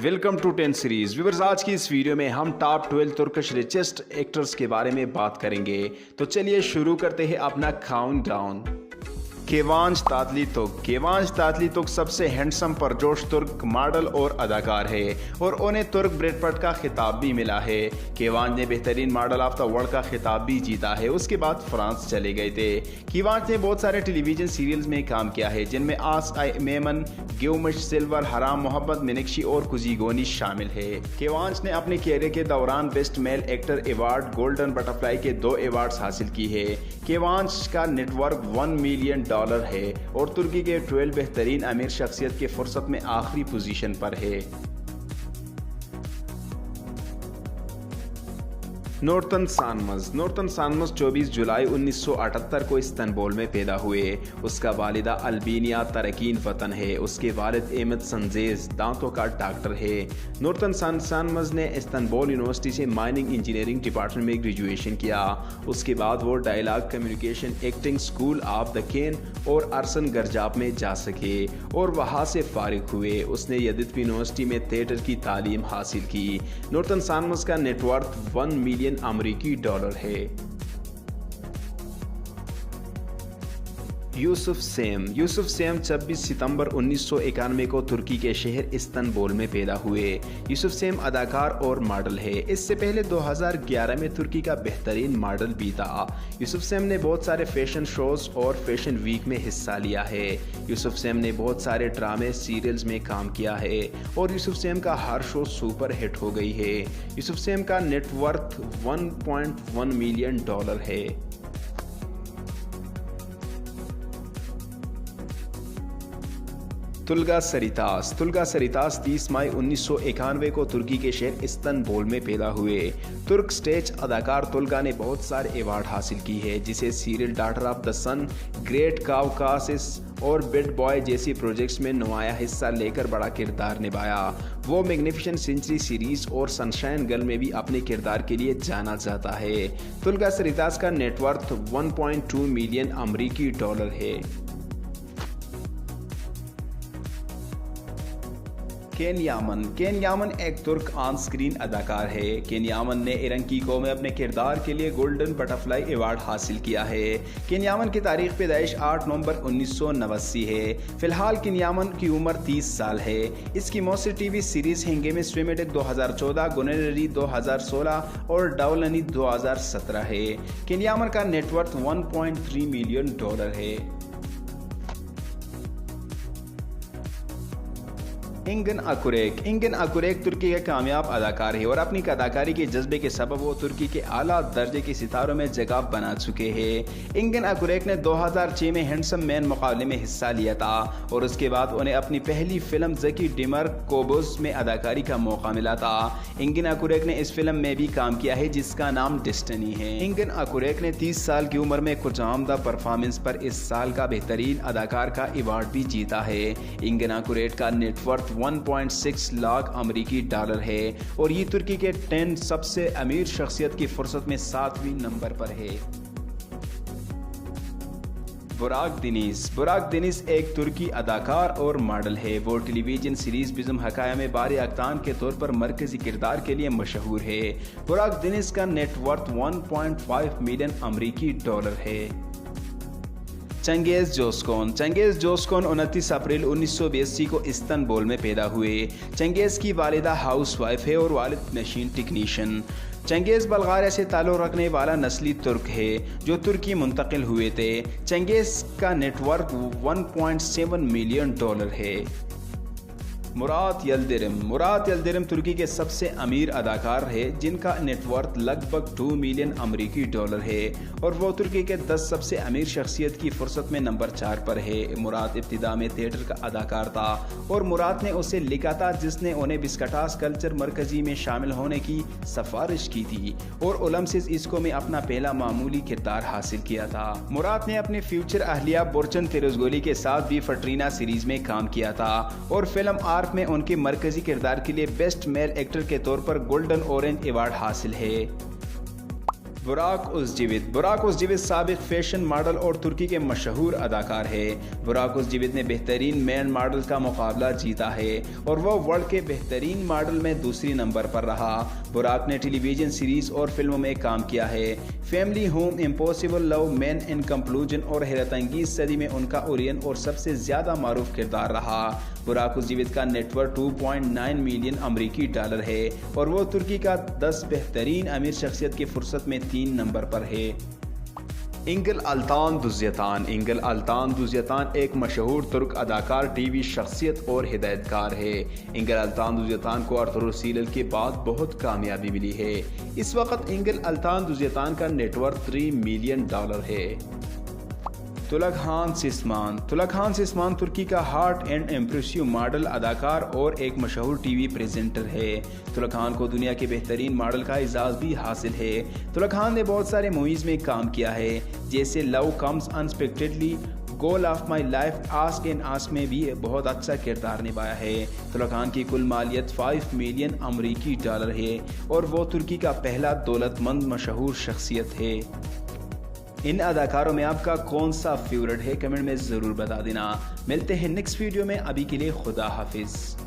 Welcome to 10 series viewers. आज की इस वीडियो में हम टॉप 12 तुर्किश रिचेस्ट एक्टर्स के बारे में बात करेंगे। तो चलिए शुरू करते हैं अपना काउंटडाउन। केवांश तातलीतुक। केवांश तातलीतुक सबसे हैंडसम परजोश तुर्क मॉडल और अदाकार है और उन्हें तुर्क ब्रेडपट का खिताब भी मिला है। केवांश ने बेहतरीन मॉडल ऑफ द वर्ल्ड का खिताब भी जीता है। उसके बाद फ्रांस चले गए थे। केवांश ने बहुत सारे टेलीविजन सीरियल्स में काम किया है जिनमें आस आई मेमन, गिवमश सिल्वर, हराम मोहब्बत, मिनक्शी और कुजीगोनी शामिल है। केवांश ने अपने कैरियर के दौरान best male actor award, golden butterfly के 2 अवार्ड्स हासिल की है। केवांश का नेटवर्क $1 मिलियन है और तुर्की के 12 बेहतरीन अमीर शख्सियत के फुर्सत में आखिरी पोजीशन पर है। नूरतन सानमज। नूरतन सानमज 24 जुलाई 1978 को इस्तांबुल में पैदा हुए। उसका वालिदा अल्बेनिया तरकीन वतन है। उसके वालिद अहमद संजेज दांतों का डॉक्टर है। नूरतन सानमज ने इस्तांबुल यूनिवर्सिटी से माइनिंग इंजीनियरिंग डिपार्टमेंट में ग्रेजुएशन किया। उसके बाद वो dialogue communication acting school of the केन और अरसन गरजाप में जा सके और वहाँ से फारिग हुए। उसने यदित यूनिवर्सिटी में थिएटर की तालीम हासिल की। नूरतन सानमज का नेटवर्थ $1 मिलियन अमेरिकी डॉलर है। यूसुफ सेम। यूसुफ सेम 26 सितंबर 1991 को तुर्की के शहर इस्तांबुल में पैदा हुए। यूसुफ सेम अदाकार और मॉडल है। इससे पहले 2011 में तुर्की का बेहतरीन मॉडल भी था। यूसुफ सेम ने बहुत सारे फैशन शोज और फैशन वीक में हिस्सा लिया है। यूसुफ सेम ने बहुत सारे ड्रामे सीरियल्स में काम किया है और यूसुफ सेम का हर शो सुपर हिट हो गई है। यूसुफ सेम का नेटवर्थ $1.1 मिलियन है। तुल्गा सरितास। तुल्गा सरितास 30 मई 1991 को तुर्की के शहर इस्तांबुल में पैदा हुए। तुर्क स्टेज अदाकार तुल्गा ने बहुत सारे अवार्ड हासिल की है, जिसे serial daughter of the sun, great काउकासिस और बेड बॉय जैसी प्रोजेक्ट्स में नुमाया हिस्सा लेकर बड़ा किरदार निभाया। वो मैग्निफिसेंट सेंचुरी सीरीज और सनशाइन गर्ल में भी अपने किरदार के लिए जाना जाता है। तुल्गा सरितास का नेटवर्थ $1.2 मिलियन अमेरिकी है। केन यामन। केन यामन एक तुर्क ऑन स्क्रीन अदाकार है। केन यामन ने इरंकी को में अपने किरदार के लिए गोल्डन बटरफ्लाई अवार्ड हासिल किया है। केन यामन की तारीख पैदाइश 8 नवंबर 1989 है। फिलहाल केन यामन की उम्र 30 साल है। इसकी मौसी टीवी सीरीज हेंगे में स्विमेटेक 2014, गुनेरी 2016 और डाउलनी 2017 है। केन यामन का नेटवर्थ $1.3 मिलियन है। इंगन अकुरेक। इंगन अकुरेक तुर्की के कामयाब अदाकार है और अपनी अदाकारी के जज्बे के सबब वो तुर्की के आला दर्जे के सितारों में जगह बना चुके हैं। इंगन अकुरेक ने 2006 में हैंडसम मैन मुकाबले में हिस्सा लिया था और उसके बाद उन्हें अपनी पहली फिल्म ज़की डिमर कोबुस में अदाकारी का मौका मिला था। इंगन अकुरेक ने इस फिल्म में भी काम किया है जिसका नाम डेस्टिनी है। इंगन अकुरेक ने 30 साल की उम्र में कुछ आमदा परफॉर्मेंस पर इस साल का बेहतरीन अदाकार का अवार्ड भी जीता है। इंगन अकुरेक का नेटवर्थ $1.6 लाख अमेरिकी है और ये तुर्की के 10 सबसे अमीर शख्सियत की फुर्सत में 7वीं नंबर पर है। बुराक दिनिस। बुराक दिनिस एक तुर्की अदाकार और मॉडल है। वो टेलीविजन सीरीज बिज़म हकाया में बारे अक्तान के तौर पर मरकजी किरदार के लिए मशहूर है। बुराक दिनिस का नेटवर्थ $1.5 मिलियन अमेरिकी है। चंगेज़ जोस्कोन। चंगेज़ जोस्कोन 29 अप्रैल 1982 को इस्तांबुल में पैदा हुए। चंगेज़ की वालिदा हाउसवाइफ है और वालिद मशीन टेक्नीशियन। चंगेज़ बल्गारिया से ताल्लुक़ रखने वाला नस्ली तुर्क है जो तुर्की मुंतकिल हुए थे। चंगेज़ का नेटवर्थ $1.7 मिलियन है। मुरात यल्दिरिम। मुरात यल्दिरिम तुर्की के सबसे अमीर अदाकार है जिनका नेटवर्थ लगभग $2 मिलियन अमेरिकी है और वो तुर्की के 10 सबसे अमीर शख्सियत की फुर्सत में नंबर 4 पर है। मुरात इब्तिदा में थिएटर का अदाकार था और मुरात ने उसे लिखा था जिसने उन्हें बिस्कटास कल्चर मरकजी में शामिल होने की सिफारिश की थी और ओलम्पिस इसको में अपना पहला मामूली किरदार हासिल किया था। मुरात ने अपने फ्यूचर अहलिया बुरचन तेरुजगोली के साथ भी फटरीना सीरीज में काम किया था और फिल्म आर्क में उनके मरकजी किरदार के लिए बेस्ट मेल एक्टर के तौर पर गोल्डन ऑरेंज अवार्ड हासिल है। बुराक उज़जिवित साबिक फैशन मॉडल और तुर्की के मशहूर अदाकार है। बुराक उज़जिवित ने बेहतरीन मैन मॉडल का मुकाबला जीता है और वह वर्ल्ड के बेहतरीन मॉडल में दूसरी नंबर पर रहा। बुराक ने टेलीविजन सीरीज और फिल्मों में काम किया है। Family home, impossible love, man in conclusion और हैरतअंगेज़ सदी में उनका ओरियन और सबसे ज़्यादा मारूफ किरदार रहा। बुराक उज़जिवित का नेटवर्थ 2.9 मिलियन अमरीकी डॉलर है और वो तुर्की का 10 बेहतरीन अमीर शख्सियत की फुर्सत में 3 नंबर पर है। इंगल अल्तान दुज़यतान एक मशहूर तुर्क अदाकार, टीवी शख्सियत और हिदायतकार है। इंगल अल्तान दुज़यतान को अर्थुर सीलल के बाद बहुत कामयाबी मिली है। इस वक्त इंगल अल्तान दुज़यतान का नेटवर्थ 3 मिलियन डॉलर है। तुलकहान सिस्मान तुर्की का हॉट एंड इम्प्रेसिव मॉडल, अदाकार और एक मशहूर टीवी प्रेजेंटर है। तुलकहान को दुनिया के बेहतरीन मॉडल का एजाज़ भी हासिल है। तुलकहान ने बहुत सारे मूवीज़ में काम किया है, जैसे love comes unexpectedly, goal of my life, ask and ask में भी बहुत अच्छा किरदार निभाया है। तुलकहान की कुल मालियत 5 मिलियन अमरीकी डॉलर है और वो तुर्की का पहला दौलतमंद मशहूर शख्सियत है। इन अदाकारों में आपका कौन सा फेवरेट है, कमेंट में ज़रूर बता देना। मिलते हैं नेक्स्ट वीडियो में, अभी के लिए खुदा हाफिज़।